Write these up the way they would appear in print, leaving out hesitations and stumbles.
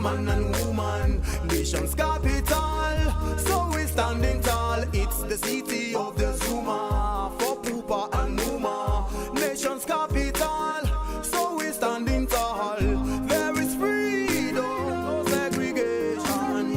man and woman. Nation's capital, so we standing tall. It's the city of the Zuma, for Poopa and Muma. Nation's capital, so we standing tall. There is freedom, no segregation.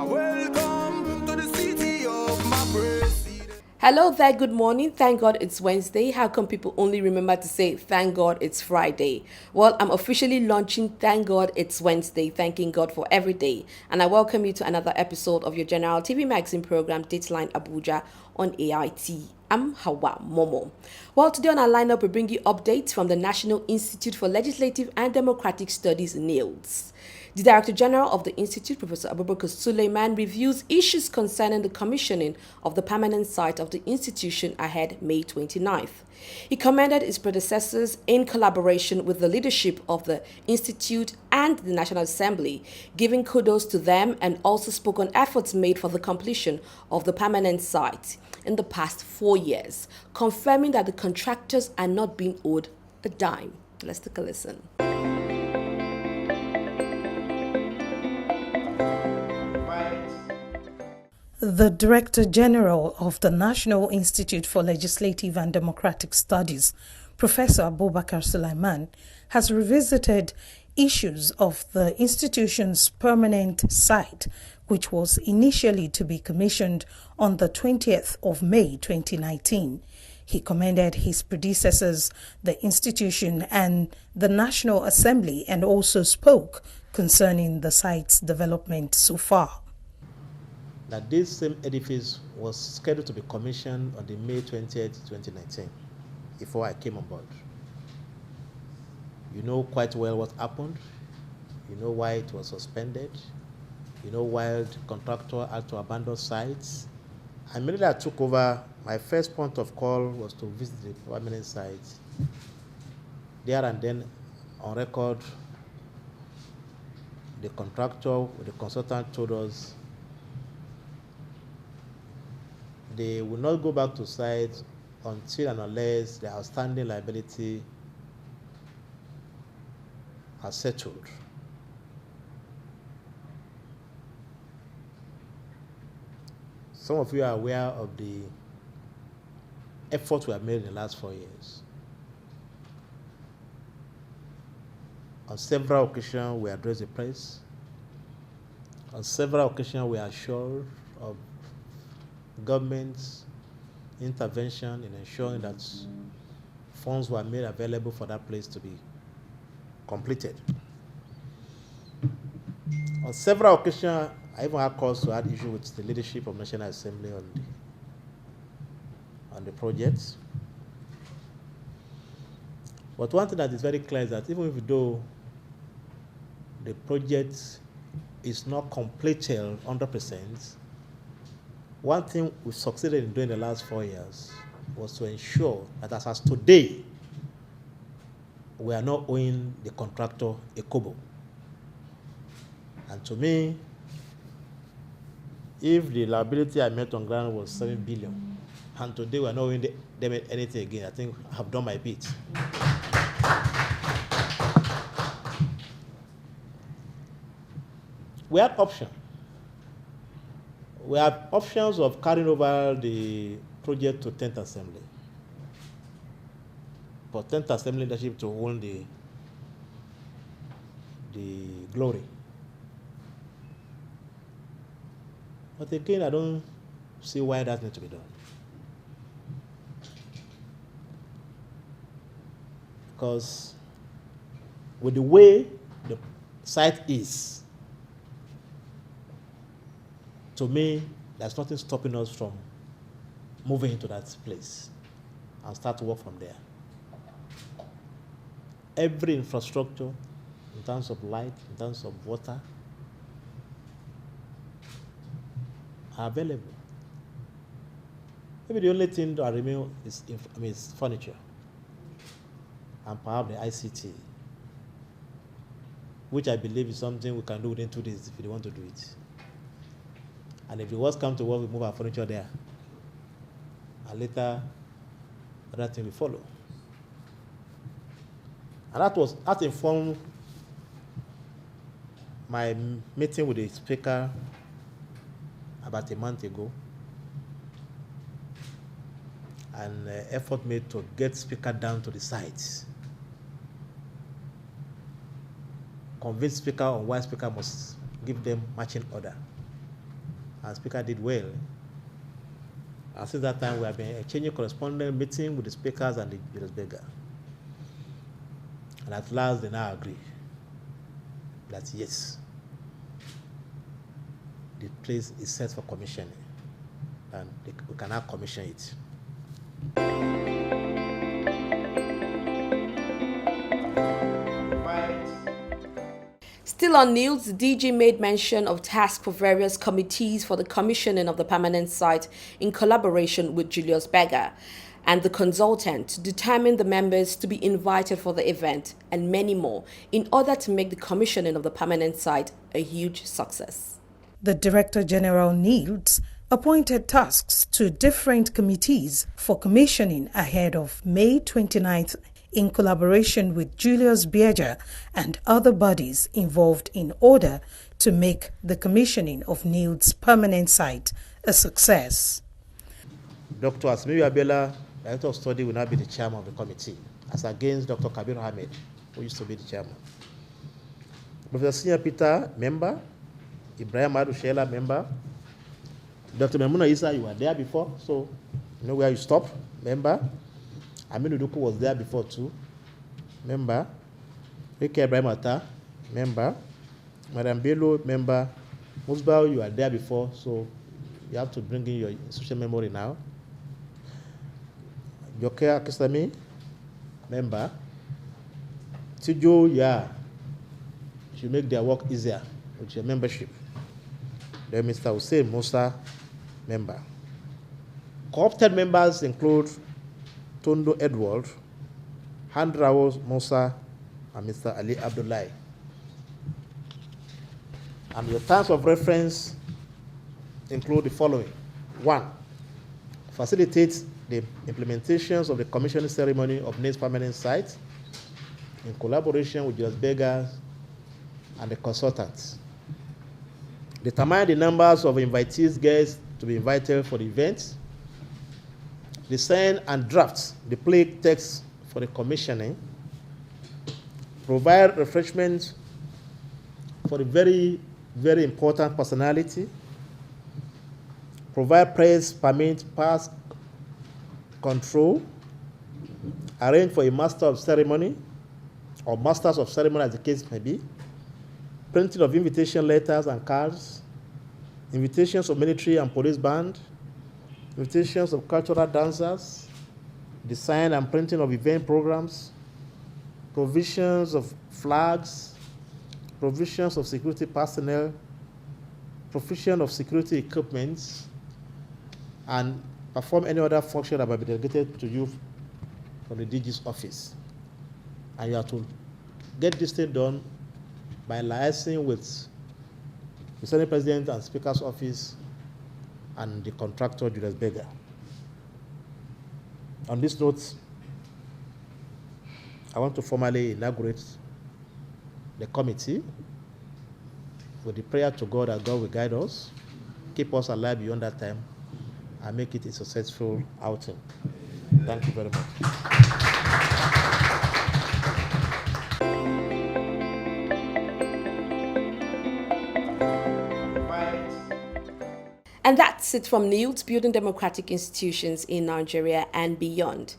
Welcome to the city of my president. Hello there, good morning. Thank God it's Wednesday. How come people only remember to say thank God it's Friday? Well, I'm officially launching Thank God It's Wednesday, thanking God for every day. And I welcome you to another episode of your General TV magazine program, Dateline Abuja on AIT. I'm Hawa Momo. Well, today on our lineup, we bring you updates from the National Institute for Legislative and Democratic Studies, Nilds. The Director General of the Institute, Professor Abubakar Suleiman, reviews issues concerning the commissioning of the permanent site of the institution ahead May 29th. He commended his predecessors in collaboration with the leadership of the Institute and the National Assembly, giving kudos to them, and also spoke on efforts made for the completion of the permanent site in the past 4 years, confirming that the contractors are not being owed a dime. Let's take a listen. The Director General of the National Institute for Legislative and Democratic Studies, Professor Abubakar Suleiman, has revisited issues of the institution's permanent site, which was initially to be commissioned on the 20th of May 2019. He commended his predecessors, the institution, and the National Assembly, and also spoke concerning the site's development so far. That this same edifice was scheduled to be commissioned on the May 20th, 2019, before I came on board. You know quite well what happened. You know why it was suspended. You know why the contractor had to abandon sites. Immediately I took over, my first point of call was to visit the permanent site. There and then, on record, the contractor, the consultant told us they will not go back to site until and unless the outstanding liability are settled. Some of you are aware of the efforts we have made in the last 4 years. On several occasions, we addressed the press. On several occasions, we are assured of government's intervention in ensuring that funds were made available for that place to be completed. On several occasions, I even had calls to add issue with the leadership of National Assembly on the project. But one thing that is very clear is that even though the project is not completed 100%, one thing we succeeded in doing the last 4 years was to ensure that as today, we are not owing the contractor a kobo. And to me, if the liability I met on ground was 7 billion, and today we are not owing them anything again, I think I have done my bit. We had options. We have options of carrying over the project to 10th Assembly. For 10th Assembly leadership to own the glory. But again, I don't see why that needs to be done. Because with the way the site is, to me, there's nothing stopping us from moving into that place and start to work from there. Every infrastructure, in terms of light, in terms of water, are available. Maybe the only thing that remains is furniture and perhaps the ICT, which I believe is something we can do within 2 days if we want to do it. And if the worst come to work, we move our furniture there. And later, other thing will follow. And that informed my meeting with the speaker about a month ago, and effort made to get speaker down to the site, convince speaker on why speaker must give them marching order, and speaker did well. And since that time, we have been exchanging correspondence, meeting with the speakers and the Julius Berger. And at last, they now agree that yes, the place is set for commissioning, and we can now commission it. Still on Nilds, the DG made mention of tasks for various committees for the commissioning of the permanent site in collaboration with Julius Berger and the consultant to determine the members to be invited for the event and many more in order to make the commissioning of the permanent site a huge success. The Director General Nilds appointed tasks to different committees for commissioning ahead of May 29th in collaboration with Julius Berger and other bodies involved in order to make the commissioning of Nilds' permanent site a success. Dr. Asmiyu Abiola, Director of Study, will now be the chairman of the committee, as against Dr. Kabir Ahmed, who used to be the chairman. Professor Senior Peter, member. Ibrahim Adu Sheila, member. Dr. Memuna Isa, you were there before, so you know where you stop, member. Aminu Duku was there before too, member. Ike Ibrahim Atta, member. Madam Bello, member. Musbao, you are there before, so you have to bring in your social memory now. Joke Akistami, member. Tijo, yeah, should make their work easier with your membership. Then Mr. Hussein Musa, member. Co-opted members include Tondo Edward, Handrao Musa, and Mr. Ali Abdullahi. And your terms of reference include the following. 1. Facilitate the implementations of the commissioning ceremony of Nilds' permanent site in collaboration with Julius Berger and the consultants. Determine the numbers of invitees guests to be invited for the event. Design and draft the plaque text for the commissioning. Provide refreshments for the very, very important personality. Provide press permit, pass control. Arrange for a master of ceremony or masters of ceremony, as the case may be. Printing of invitation letters and cards. Invitations of military and police band. Invitations of cultural dancers. Design and printing of event programs. Provisions of flags. Provisions of security personnel. Provision of security equipment. And perform any other function that might be delegated to you from the DG's office. And you have to get this thing done by liaising with the Senate President and Speaker's office and the contractor, Julius Berger. On this note, I want to formally inaugurate the committee with the prayer to God that God will guide us, keep us alive beyond that time, and make it a successful outing. Thank you very much. And that's it from Nilds, Building Democratic Institutions in Nigeria and beyond.